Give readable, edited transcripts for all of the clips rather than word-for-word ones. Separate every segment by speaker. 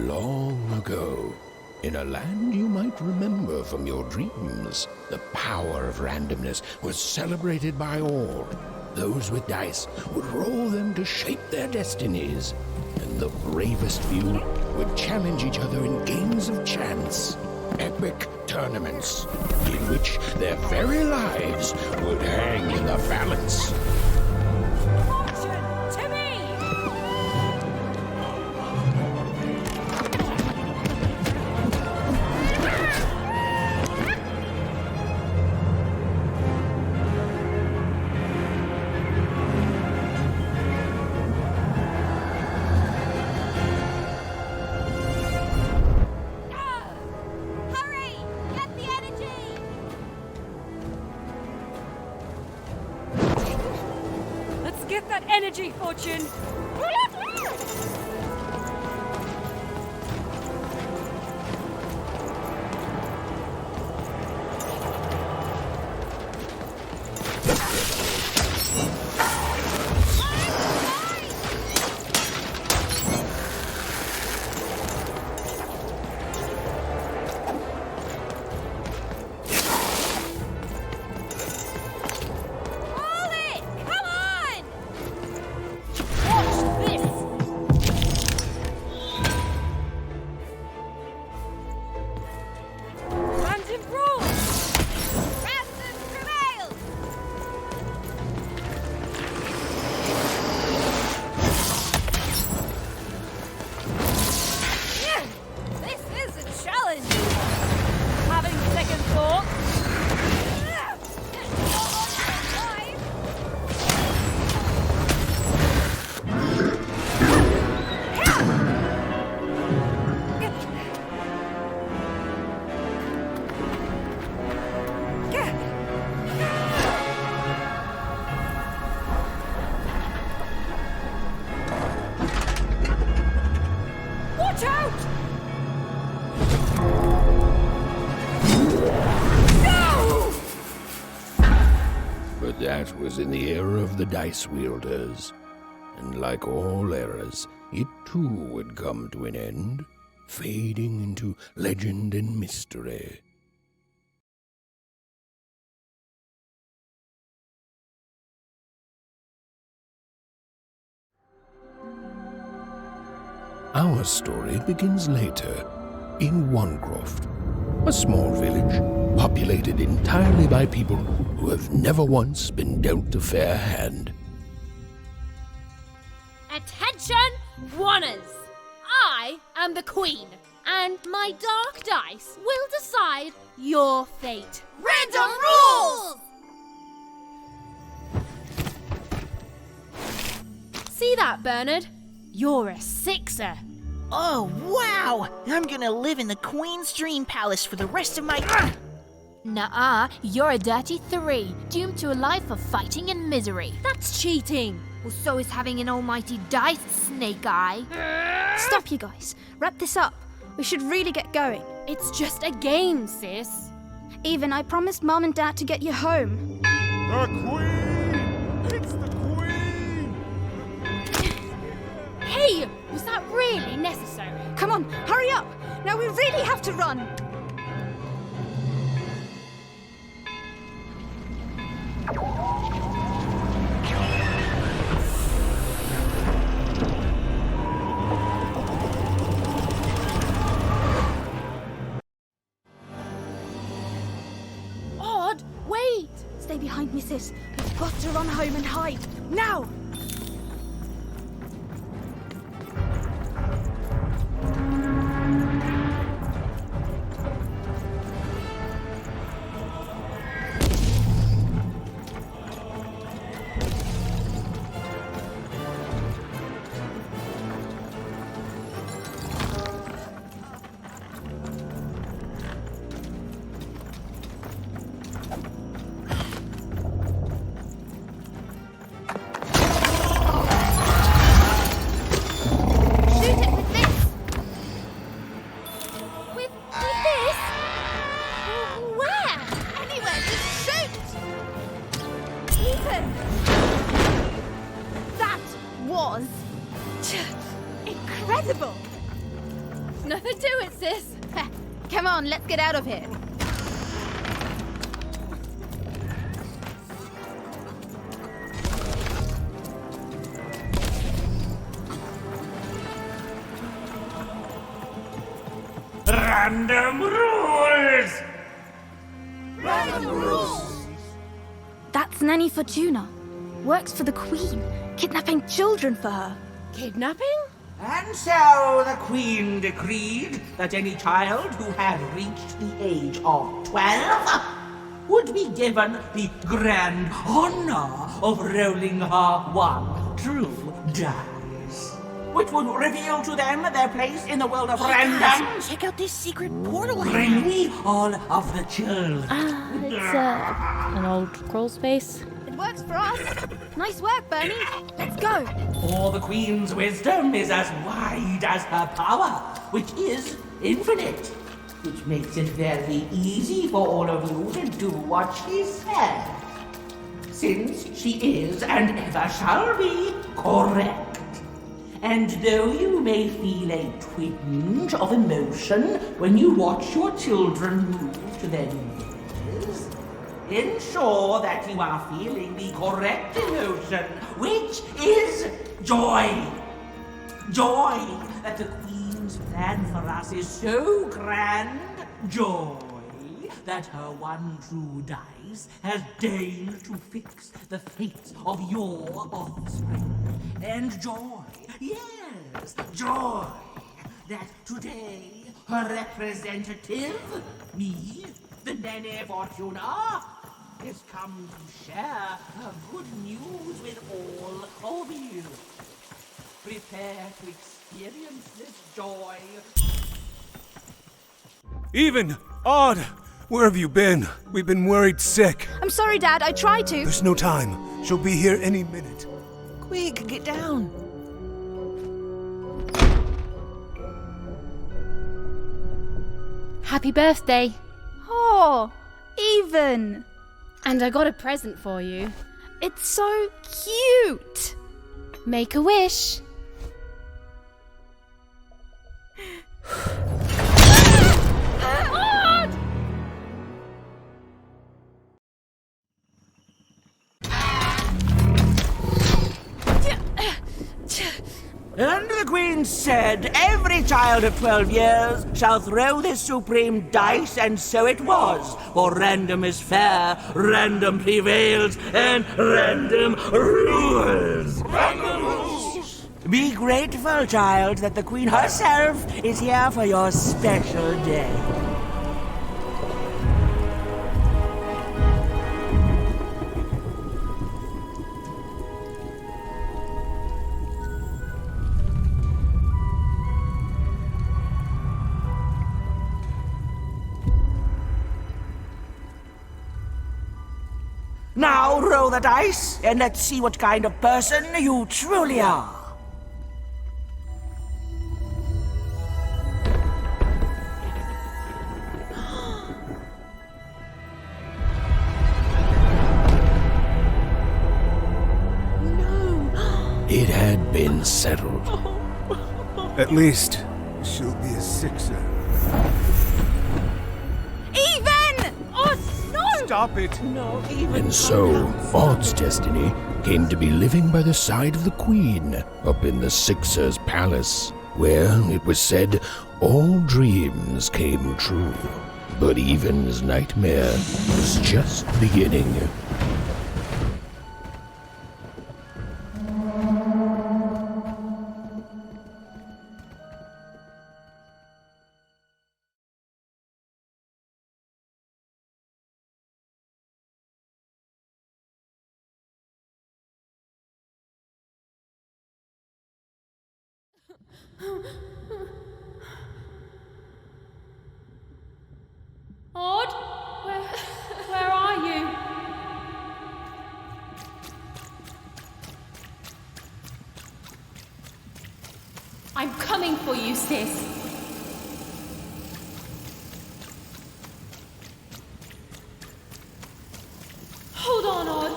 Speaker 1: Long ago, in a land you might remember from your dreams, the power of randomness was celebrated by all. Those with dice would roll them to shape their destinies, and the bravest few would challenge each other in games of chance. Epic tournaments in which their very lives would hang in the balance.
Speaker 2: Get that energy, Fortune! That was in the era of the dice wielders, and like all eras, it too would come to an end, fading into legend and mystery. Our story begins later, in Onecroft, a small village populated entirely by people who have never once been dealt a fair hand.
Speaker 3: Attention, Wanners! I am the Queen, and my dark dice will decide your fate.
Speaker 4: Random rules!
Speaker 3: See that, Bernard? You're a 6er.
Speaker 4: Oh, wow! I'm gonna live in the Queen's Dream Palace for the rest of my...
Speaker 5: Nuh-uh, you're a dirty 3, doomed to a life of fighting and misery.
Speaker 3: That's cheating.
Speaker 5: Well, so is having an almighty dice, Snake Eye.
Speaker 6: Stop, you guys. Wrap this up. We should really get going.
Speaker 3: It's just a game, sis.
Speaker 6: Even I promised Mom and Dad to get you home.
Speaker 7: The Queen! It's the Queen!
Speaker 3: Hey, was that really necessary?
Speaker 6: Come on, hurry up! Now we really have to run!
Speaker 3: Odd, wait!
Speaker 6: Stay behind me, sis. We've got to run home and hide. Now! Incredible!
Speaker 3: sis.
Speaker 6: Come on, let's get out of here.
Speaker 7: Random rules!
Speaker 6: That's Nanny Fortuna. Works for the Queen, kidnapping children for her.
Speaker 3: Kidnapping?
Speaker 8: And so the Queen decreed that any child who had reached the age of 12 would be given the grand honor of rolling her one true dice, which would reveal to them their place in the world of random.
Speaker 4: Check out this secret portal.
Speaker 8: Bring me all of the children.
Speaker 3: It's an old crawl space.
Speaker 6: It works for us. Nice work, Bernie. Let's go.
Speaker 8: For the Queen's wisdom is as wide as her power, which is infinite, which makes it very easy for all of you to do what she said, since she is and ever shall be correct. And though you may feel a twinge of emotion when you watch your children move to their new years, ensure that you are feeling the correct emotion, which is joy. Joy that the Queen's plan for us is so grand. Joy that her one true dice has deigned to fix the fates of your offspring. And joy, yes, joy that today her representative, me, the Nene Fortuna, has come to share her good news with all of you. Prepare to experience this joy.
Speaker 7: Even! Odd! Where have you been? We've been worried sick.
Speaker 6: I'm sorry, Dad. I tried to.
Speaker 7: There's no time. She'll be here any minute.
Speaker 4: Quick, get down.
Speaker 3: Happy birthday.
Speaker 6: Oh, Even.
Speaker 3: And I got a present for you.
Speaker 6: It's so cute.
Speaker 3: Make a wish.
Speaker 8: And the Queen said, every child of 12 years shall throw this supreme dice, and so it was. For random is fair, random prevails, and random rules. Random rules! Be grateful, child, that the Queen herself is here for your special day. Now roll the dice, and let's see what kind of person you truly are.
Speaker 2: It had been settled.
Speaker 7: At least, she'll be a sixer.
Speaker 6: Even! Oh, no!
Speaker 7: Stop it!
Speaker 2: And so, Odd's destiny came to be living by the side of the Queen up in the Sixer's palace, where, it was said, all dreams came true. But Even's nightmare was just beginning.
Speaker 3: Odd? Where are you? I'm coming for you, sis. Hold on, Odd.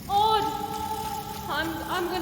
Speaker 3: Odd! I'm gonna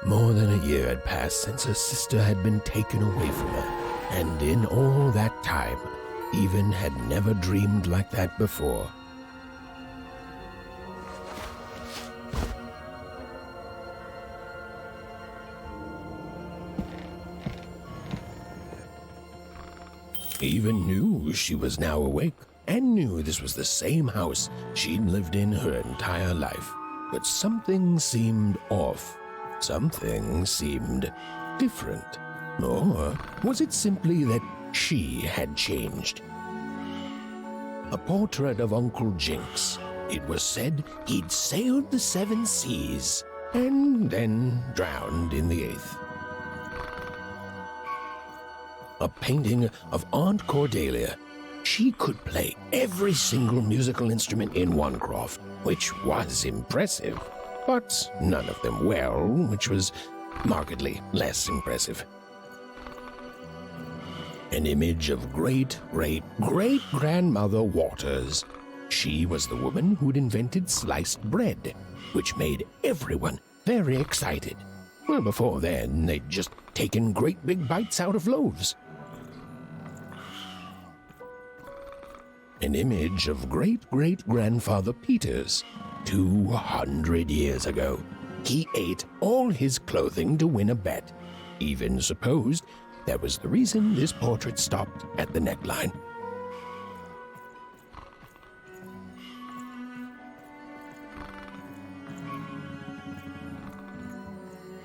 Speaker 1: More than a year had passed since her sister had been taken away from her, and in all that time, Even had never dreamed like that before. Even knew she was now awake, and knew this was the same house she'd lived in her entire life. But something seemed off. Something seemed different. Or was it simply that she had changed? A portrait of Uncle Jinx. It was said he'd sailed the 7 seas and then drowned in the 8th. A painting of Aunt Cordelia. She could play every single musical instrument in Onecroft, which was impressive, but none of them well, which was markedly less impressive. An image of great-great-great-grandmother Waters. She was the woman who'd invented sliced bread, which made everyone very excited. Well, before then, they'd just taken great big bites out of loaves. An image of great-great-grandfather Peters. 200 years ago, he ate all his clothing to win a bet. Even supposed that was the reason this portrait stopped at the neckline.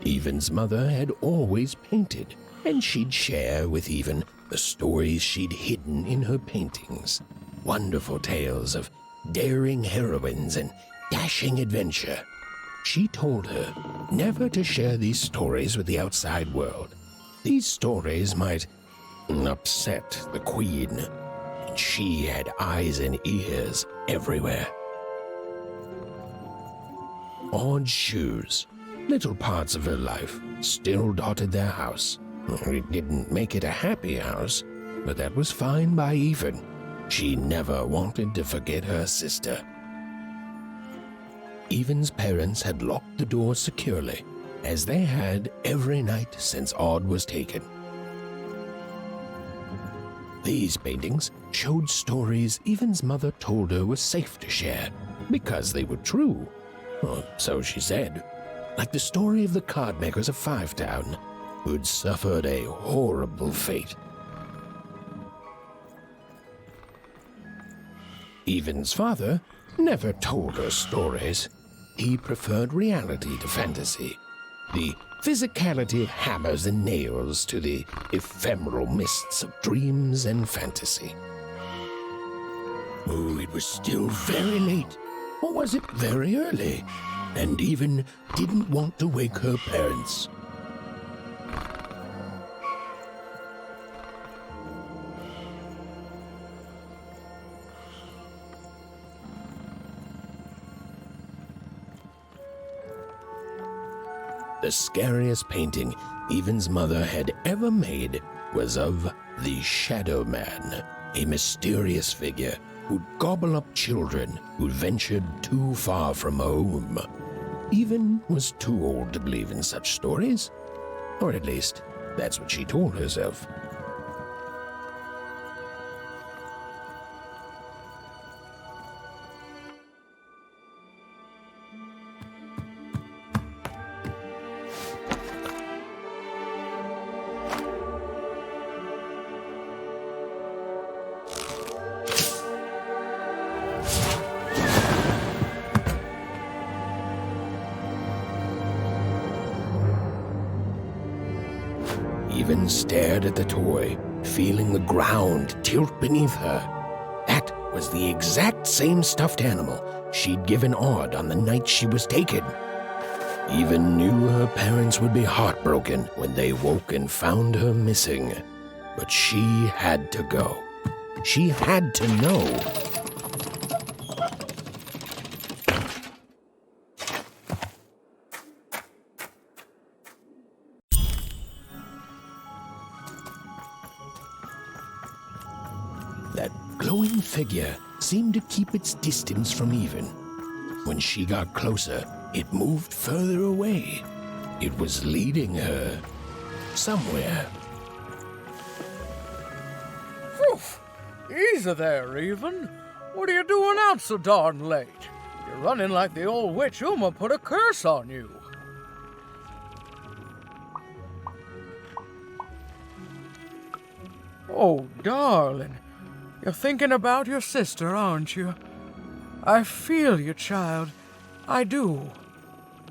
Speaker 1: Even's mother had always painted, and she'd share with Even the stories she'd hidden in her paintings. Wonderful tales of daring heroines and dashing adventure. She told her never to share these stories with the outside world. These stories might upset the Queen, and she had eyes and ears everywhere. Odd shoes, little parts of her life, still dotted their house. It didn't make it a happy house, but that was fine by Even. She never wanted to forget her sister. Even's parents had locked the door securely, as they had every night since Odd was taken. These paintings showed stories Even's mother told her were safe to share, because they were true. Or so she said. Like the story of the cardmakers of Fivetown, who'd suffered a horrible fate. Even's father never told her stories. He preferred reality to fantasy, the physicality of hammers and nails to the ephemeral mists of dreams and fantasy. Oh, it was still very late, or was it very early? And Even didn't want to wake her parents. The scariest painting Even's mother had ever made was of the Shadow Man, a mysterious figure who'd gobble up children who'd ventured too far from home. Even was too old to believe in such stories, or at least that's what she told herself. Even stared at the toy, feeling the ground tilt beneath her. That was the exact same stuffed animal she'd given Odd on the night she was taken. Even knew her parents would be heartbroken when they woke and found her missing. But she had to go. She had to know. That glowing figure seemed to keep its distance from Even. When she got closer, it moved further away. It was leading her somewhere.
Speaker 9: Oof! Easy there, Even. What are you doing out so darn late? You're running like the old witch Uma put a curse on you. Oh, darling. You're thinking about your sister, aren't you? I feel you, child. I do.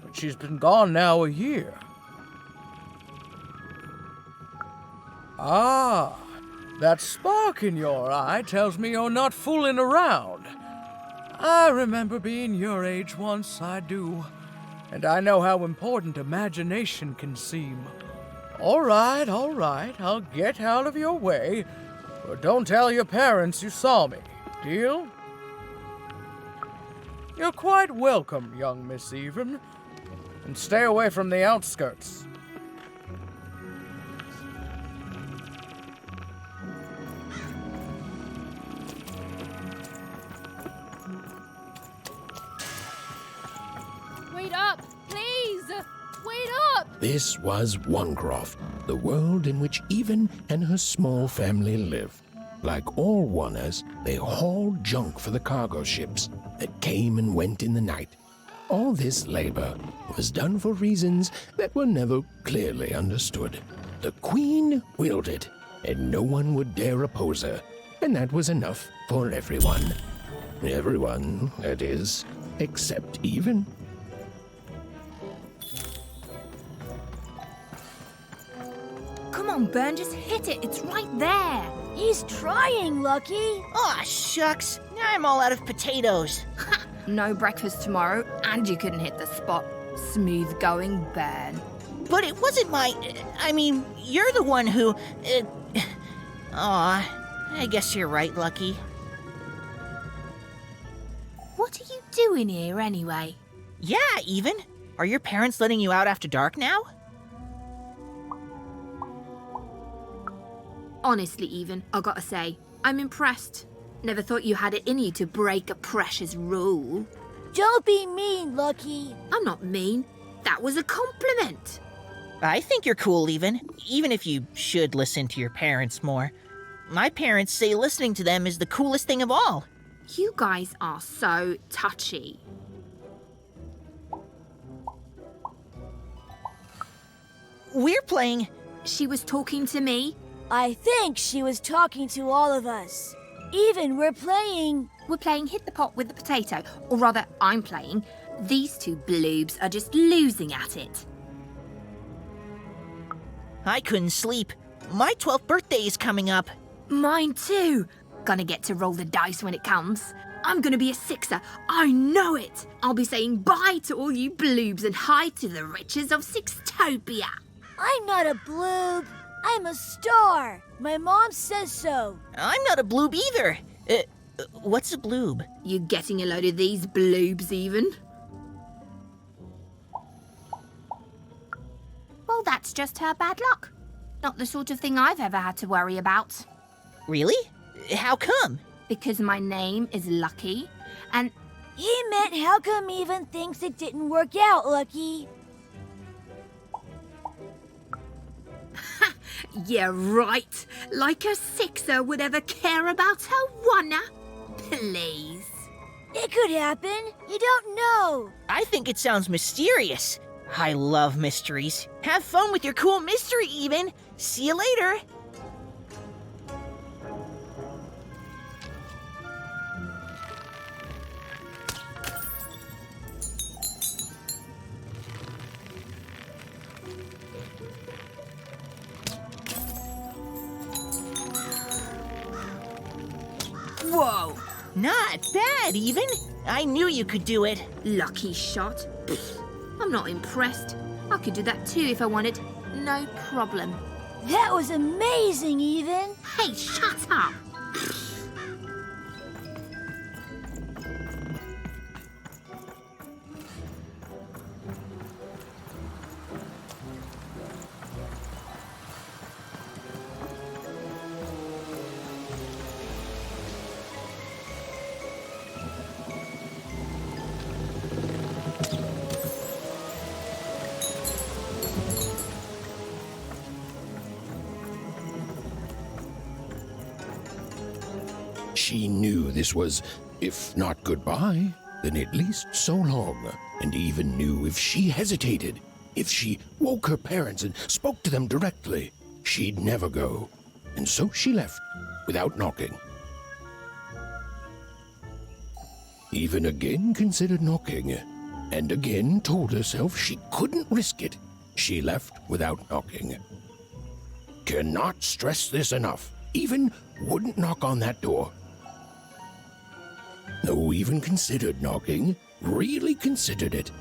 Speaker 9: But she's been gone now a year. Ah, that spark in your eye tells me you're not fooling around. I remember being your age once, I do. And I know how important imagination can seem. All right, I'll get out of your way. But don't tell your parents you saw me. Deal? You're quite welcome, young Miss Even. And stay away from the outskirts.
Speaker 3: Wait up, please! Wait up!
Speaker 1: This was Onecroft, the world in which Even and her small family lived. Like all Oners, they hauled junk for the cargo ships that came and went in the night. All this labor was done for reasons that were never clearly understood. The Queen willed it, and no one would dare oppose her, and that was enough for everyone. Everyone, that is, except Even.
Speaker 5: Come on, Burn, just hit it. It's right there.
Speaker 6: He's trying, Lucky.
Speaker 4: Aw, shucks. Now I'm all out of potatoes.
Speaker 5: No breakfast tomorrow, and you couldn't hit the spot. Smooth going, Burn.
Speaker 4: But it wasn't my... I mean, you're the one who... Aw, I guess you're right, Lucky.
Speaker 5: What are you doing here, anyway?
Speaker 4: Yeah, Even. Are your parents letting you out after dark now?
Speaker 5: Honestly, Even, I gotta say, I'm impressed. Never thought you had it in you to break a precious rule.
Speaker 6: Don't be mean, Lucky.
Speaker 5: I'm not mean. That was a compliment.
Speaker 4: I think you're cool, even if you should listen to your parents more. My parents say listening to them is the coolest thing of all.
Speaker 5: You guys are so touchy.
Speaker 4: We're playing...
Speaker 5: She was talking to me.
Speaker 6: I think she was talking to all of us. Even we're playing...
Speaker 5: We're playing Hit the Pot with the Potato. Or rather, I'm playing. These two bloobs are just losing at it.
Speaker 4: I couldn't sleep. My 12th birthday is coming up.
Speaker 5: Mine too. Gonna get to roll the dice when it comes. I'm gonna be a sixer. I know it. I'll be saying bye to all you bloobs and hi to the riches of Sixtopia.
Speaker 6: I'm not a bloob. I'm a star. My mom says so.
Speaker 4: I'm not a bloob either. What's a bloob?
Speaker 5: You getting a load of these bloobs, Even? Well, that's just her bad luck. Not the sort of thing I've ever had to worry about.
Speaker 4: Really? How come?
Speaker 5: Because my name is Lucky, and...
Speaker 6: He meant how come Even thinks it didn't work out, Lucky?
Speaker 5: Yeah, right. Like a sixer would ever care about her oneer. Please.
Speaker 6: It could happen. You don't know.
Speaker 4: I think it sounds mysterious. I love mysteries. Have fun with your cool mystery, Even. See you later.
Speaker 5: Whoa.
Speaker 4: Not bad, Even. I knew you could do it.
Speaker 5: Lucky shot. Pfft, I'm not impressed. I could do that too if I wanted. No problem.
Speaker 6: That was amazing, Even.
Speaker 5: Hey, shut up.
Speaker 1: She knew this was, if not goodbye, then at least so long, and even knew if she hesitated, if she woke her parents and spoke to them directly, she'd never go. And so she left, without knocking. Even again considered knocking, and again told herself she couldn't risk it. She left without knocking. Cannot stress this enough. Even wouldn't knock on that door. No, even considered knocking, really considered it.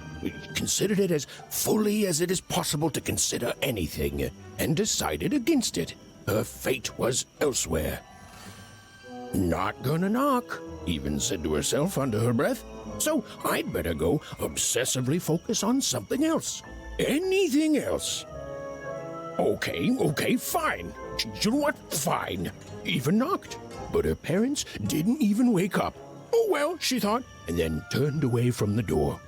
Speaker 1: Considered it as fully as it is possible to consider anything, and decided against it. Her fate was elsewhere. Not gonna knock, even said to herself under her breath. So I'd better go obsessively focus on something else. Anything else. Okay, fine. You know what? Fine. Even knocked. But her parents didn't even wake up. Oh well, she thought, and then turned away from the door.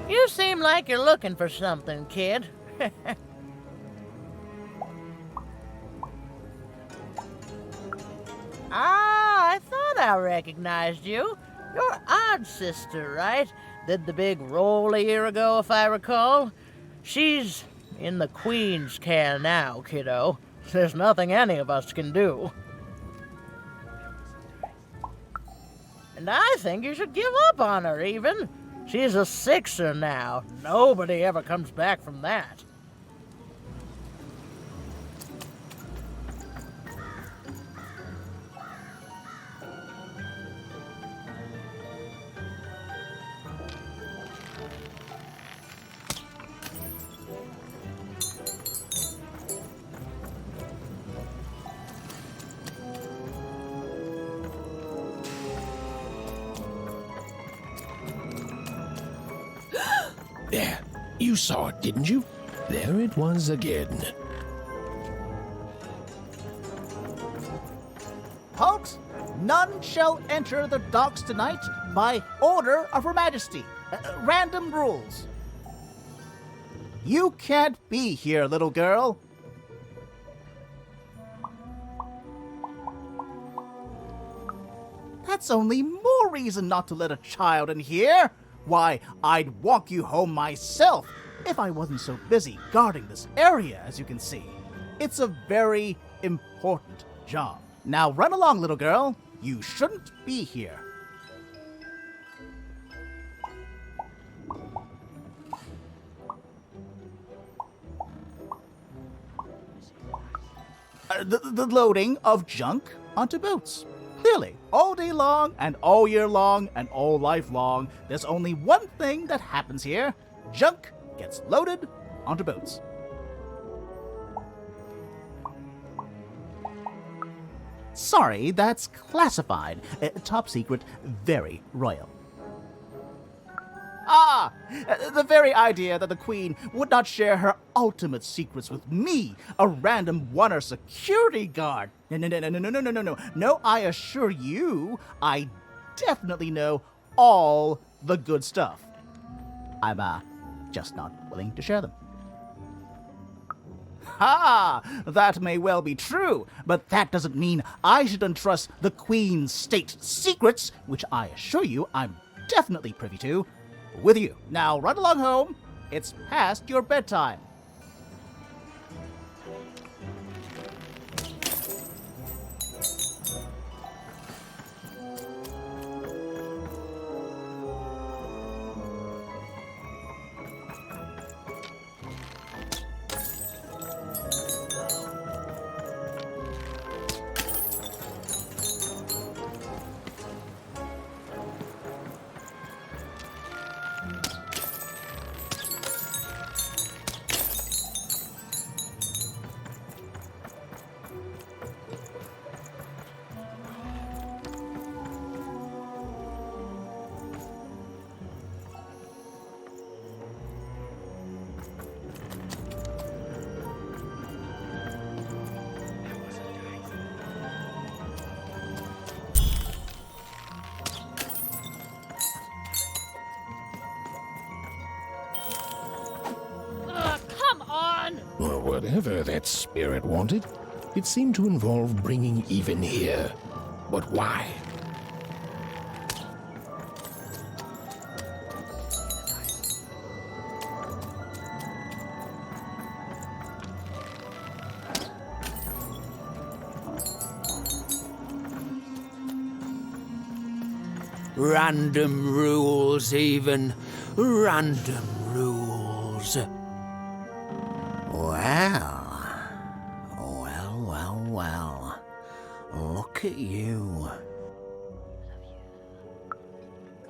Speaker 10: You seem like you're looking for something, kid. I thought I recognized you. You're Odd Sister, right? Did the big roll a year ago, if I recall. She's in the Queen's care now, kiddo. There's nothing any of us can do. And I think you should give up on her, even. She's a Sixer now. Nobody ever comes back from that.
Speaker 1: There, you saw it, didn't you? There it was again.
Speaker 11: Halt! None shall enter the docks tonight by order of Her Majesty. Random rules. You can't be here, little girl. That's only more reason not to let a child in here. Why, I'd walk you home myself if I wasn't so busy guarding this area, as you can see. It's a very important job. Now run along, little girl. You shouldn't be here. The loading of junk onto boats. Clearly, all day long and all year long and all life long, there's only one thing that happens here. Junk gets loaded onto boats. Sorry, that's classified. Top secret, very royal. Ah! The very idea that the Queen would not share her ultimate secrets with me, a random Oner security guard. No. No, I assure you, I definitely know all the good stuff. I'm, just not willing to share them. Ha! That may well be true, but that doesn't mean I should entrust the Queen's state secrets, which I assure you I'm definitely privy to, with you. Now run along home. It's past your bedtime.
Speaker 3: Come on!
Speaker 1: Well, whatever that spirit wanted, it seemed to involve bringing even here. But why?
Speaker 2: Random rules, even. Random rules. Well. Look at you.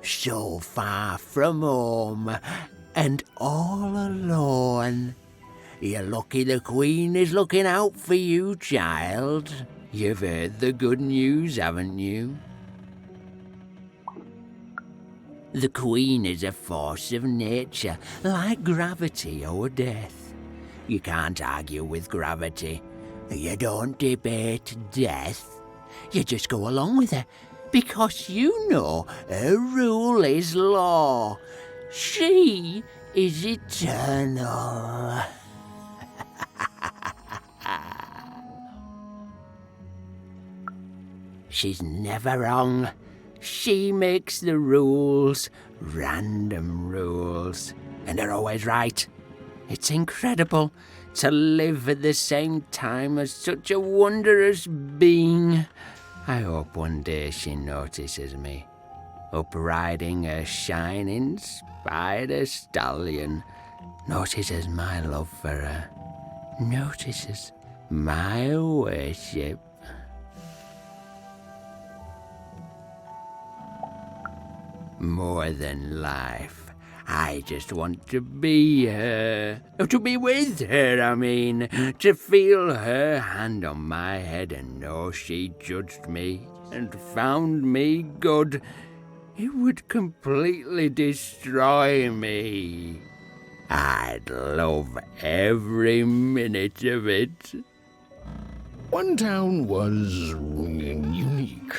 Speaker 2: So far from home, and all alone. You're lucky the Queen is looking out for you, child. You've heard the good news, haven't you? The Queen is a force of nature, like gravity or death. You can't argue with gravity. You don't debate death. You just go along with her, because you know her rule is law. She is eternal. She's never wrong. She makes the rules, random rules, and they're always right. It's incredible to live at the same time as such a wondrous being. I hope one day she notices me, up riding a shining spider stallion, notices my love for her, notices my worship. More than life, I just want to be her. To be with her, I mean. To feel her hand on my head and know she judged me and found me good. It would completely destroy me. I'd love every minute of it.
Speaker 1: One town was unique.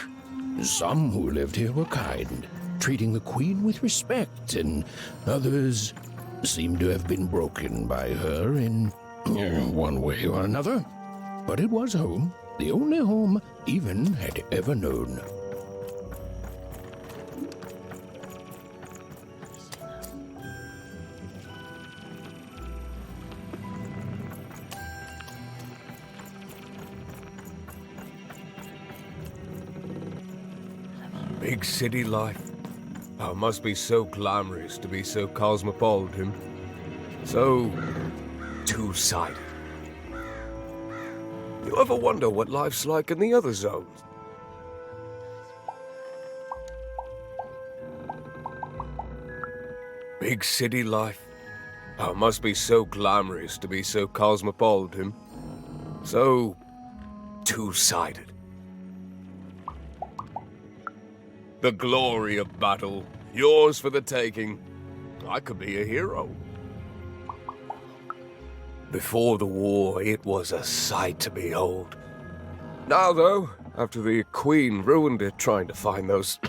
Speaker 1: Some who lived here were kind, treating the Queen with respect, and others seemed to have been broken by her in one way or another. But it was home, the only home Even had ever known.
Speaker 7: Big city life. Oh, it must be so glamorous to be so cosmopolitan. So two-sided. You ever wonder what life's like in the other zones? Big city life. Oh, it must be so glamorous to be so cosmopolitan. So two-sided. The glory of battle, yours for the taking. I could be a hero. Before the war, it was a sight to behold. Now, though, after the Queen ruined it trying to find those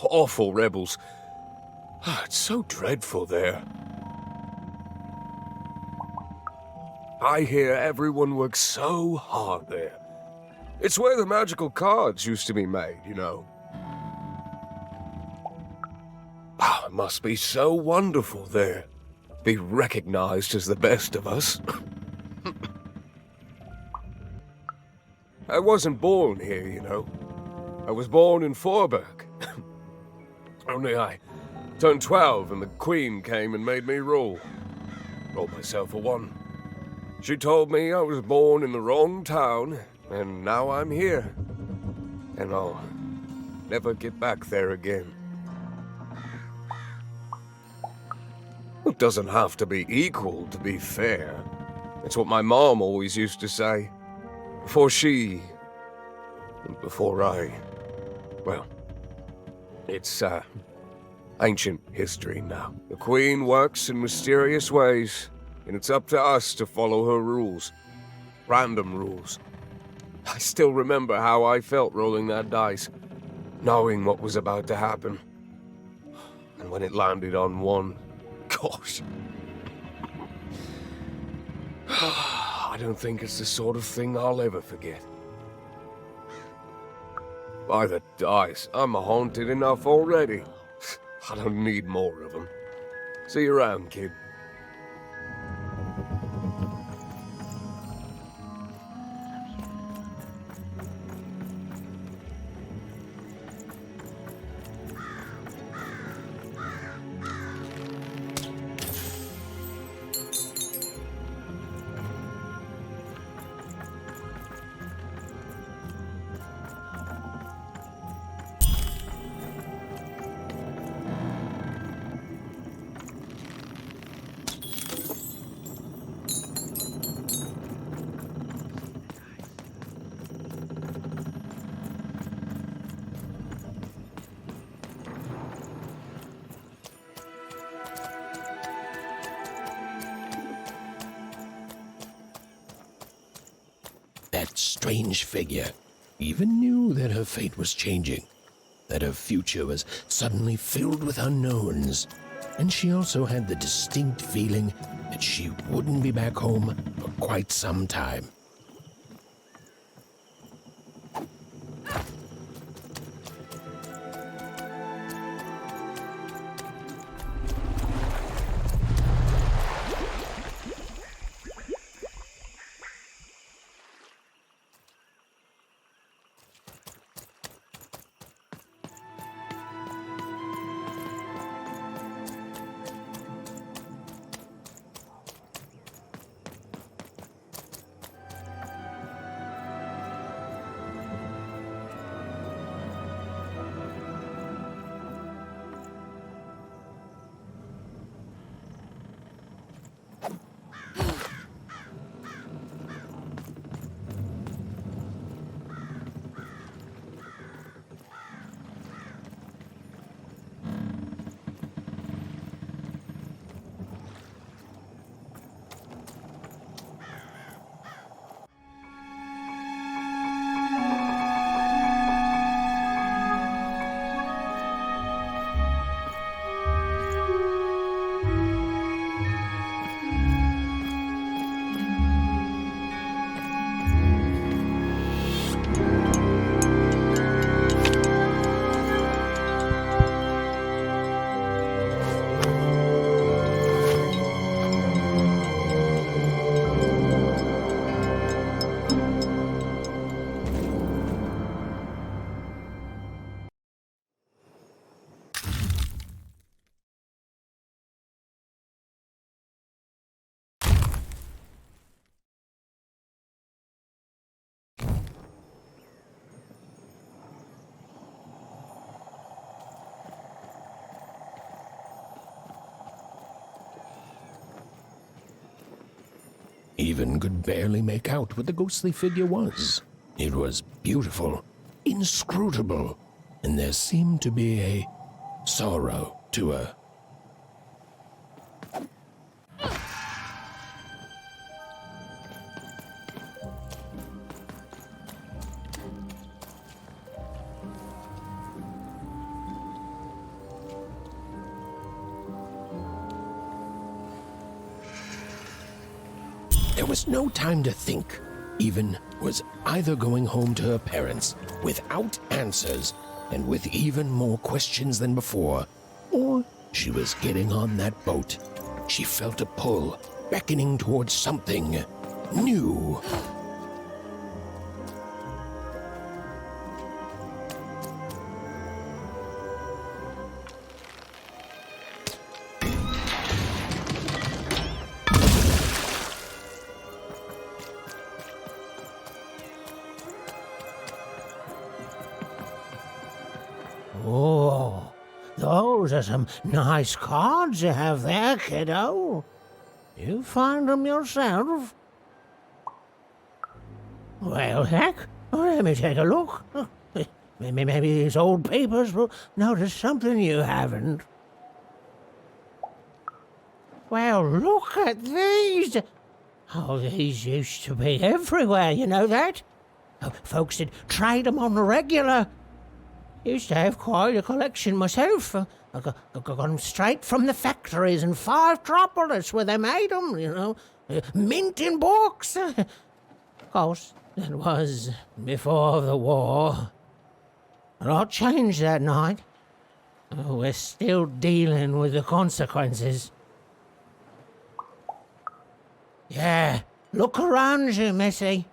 Speaker 7: awful rebels, it's so dreadful there. I hear everyone works so hard there. It's where the magical cards used to be made, you know. Ah, it must be so wonderful there. Be recognized as the best of us. I wasn't born here, you know. I was born in Forberg. Only I turned 12 and the Queen came and made me rule. Rolled myself a 1. She told me I was born in the wrong town, and now I'm here. And I'll never get back there again. It doesn't have to be equal to be fair. That's what my mom always used to say. Before she... before I... well, it's, ancient history now. The Queen works in mysterious ways, and it's up to us to follow her rules. Random rules. I still remember how I felt rolling that dice, knowing what was about to happen. And when it landed on 1, gosh. I don't think it's the sort of thing I'll ever forget. By the dice, I'm haunted enough already. I don't need more of them. See you around, kid.
Speaker 1: That strange figure even knew that her fate was changing, that her future was suddenly filled with unknowns, and she also had the distinct feeling that she wouldn't be back home for quite some time. Even could barely make out what the ghostly figure was. It was beautiful, inscrutable, and there seemed to be a sorrow to her. There was no time to think. Even was either going home to her parents without answers and with even more questions than before, or she was getting on that boat. She felt a pull, beckoning towards something new.
Speaker 8: Oh, those are some nice cards you have there, kiddo. You find them yourself? Well, heck, let me take a look. Maybe these old papers will notice something you haven't. Well, look at these. Oh, these used to be everywhere, you know that? Folks would trade them on the regular. Used to have quite a collection myself. I got them straight from the factories in 5 Tropolis where they made them, you know. Mint in books. Of course, that was before the war. A lot changed that night. We're still dealing with the consequences. Yeah, look around you, Missy.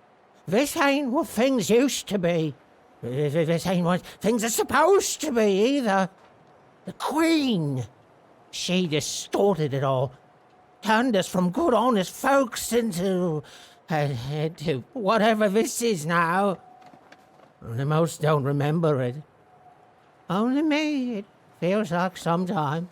Speaker 8: This ain't what things used to be. This ain't what things are supposed to be, either. The Queen, she distorted it all. Turned us from good, honest folks into whatever this is now. Only most don't remember it. Only me, it feels like sometime.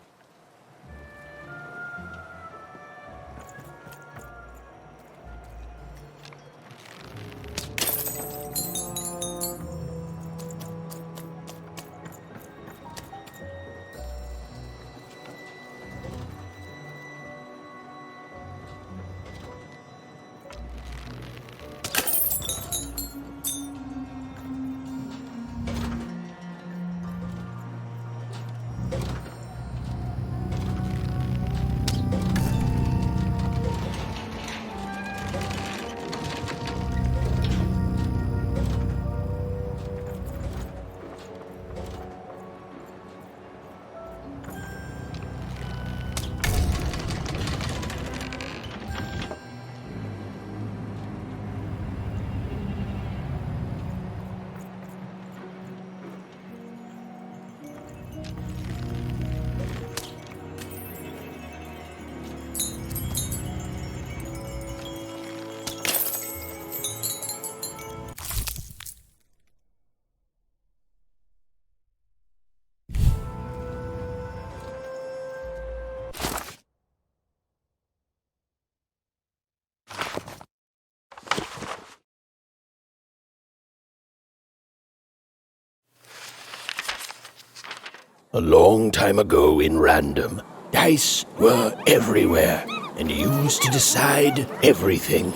Speaker 1: A long time ago in Random, dice were everywhere and used to decide everything.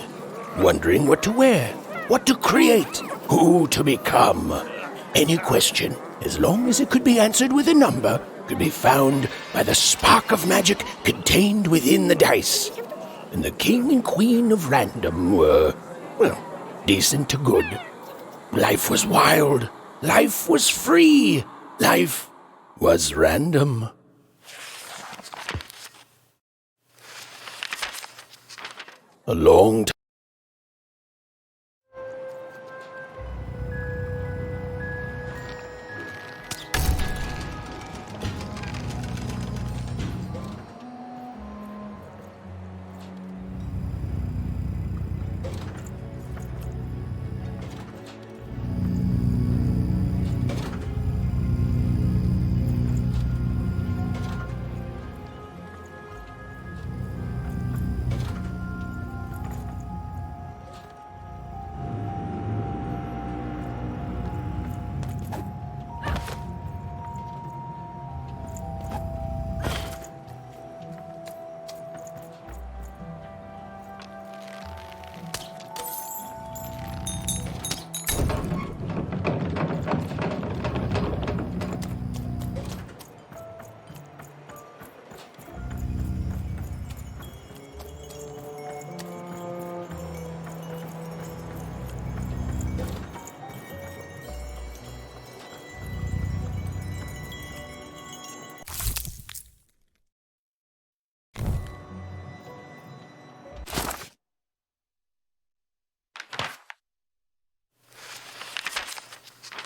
Speaker 1: Wondering what to wear, what to create, who to become. Any question, as long as it could be answered with a number, could be found by the spark of magic contained within the dice. And the king and queen of Random were, well, decent to good. Life was wild. Life was free. Life was random. A long time.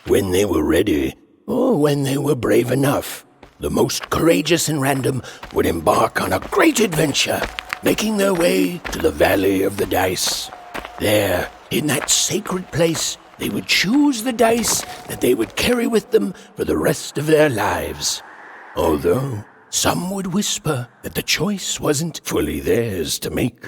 Speaker 1: When they were ready, or when they were brave enough, the most courageous and random would embark on a great adventure, making their way to the Valley of the Dice. There, in that sacred place, they would choose the dice that they would carry with them for the rest of their lives. Although some would whisper that the choice wasn't fully theirs to make.